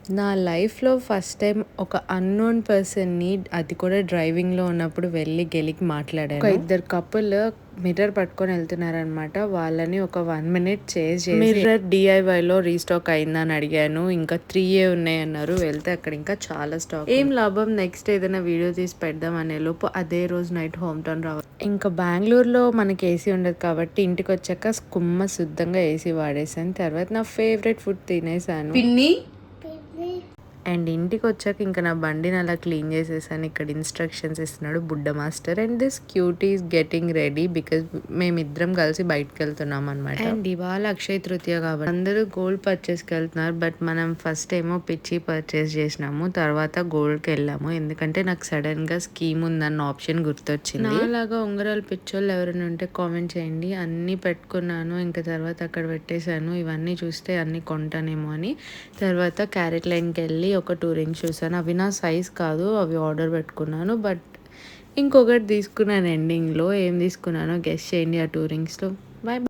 నా లైఫ్‌లో first time ఒక అన్‌నోన్ పర్సన్‌ని అది కూడా డ్రైవింగ్‌లో ఉన్నప్పుడు వెళ్ళి గెలికి మాట్లాడాను. ఒక ఇద్దరు కపుల్ మిర్రర్ పట్టుకొని వెళ్తున్నారనమాట. వాళ్ళని ఒక 1 మినిట్ చేజ్ చేసి మిర్రర్ డీఐవైలో రీస్టాక్ అయిందా అని అడిగాను. ఇంకా 3 ఉన్నాయన్నారు. వెళ్తే అక్కడ ఇంకా చాలా స్టాక్. ఏం లాభం, నెక్స్ట్ ఏదైనా వీడియో తీసి పెడదాం అనే లోపు అదే రోజు నైట్ హోమ్ టౌన్ రావాలి. ఇంకా బెంగళూరులో మనకి ఏసీ ఉండదు కాబట్టి ఇంటికి వచ్చాక శుద్ధంగా ఏసీ వాడేసాను. తర్వాత నా ఫేవరెట్ ఫుడ్ తినేసాను. పిన్ని అండ్ ఇంటికి వచ్చాక ఇంకా నా బండిని అలా క్లీన్ చేసేసాను. ఇక్కడ ఇన్స్ట్రక్షన్స్ ఇస్తున్నాడు బుడ్డ master. And this cute is getting ready because మేమిద్దరం కలిసి బయటకు వెళ్తున్నాం అనమాట. అండ్ ఇవాళ అక్షయ తృతీయ కాబట్టి అందరూ గోల్డ్ పర్చేస్కి వెళ్తున్నారు. బట్ మనం ఫస్ట్ ఏమో పిచ్చి పర్చేస్ చేసినాము, తర్వాత గోల్డ్కి వెళ్ళాము. ఎందుకంటే నాకు సడన్ గా స్కీమ్ ఉందన్న ఆప్షన్ గుర్తొచ్చింది. అలాగా ఉంగరాలు పిచ్చోళ్ళు ఎవరైనా ఉంటే కామెంట్ చేయండి. అన్నీ పెట్టుకున్నాను, ఇంకా తర్వాత అక్కడ పెట్టేశాను. ఇవన్నీ చూస్తే అన్నీ కొంటానేమో అని. తర్వాత క్యారెట్ లైన్కి వెళ్ళి ఒక 2 రింగ్స్ చూసాను. అవి నా సైజ్ కాదు, అవి ఆర్డర్ పెట్టుకున్నాను. బట్ ఇంకొకటి తీసుకున్నాను ఎండింగ్లో. ఏం తీసుకున్నానో గెస్ చేయండి ఆ 2 రింగ్స్లో. బాయ్.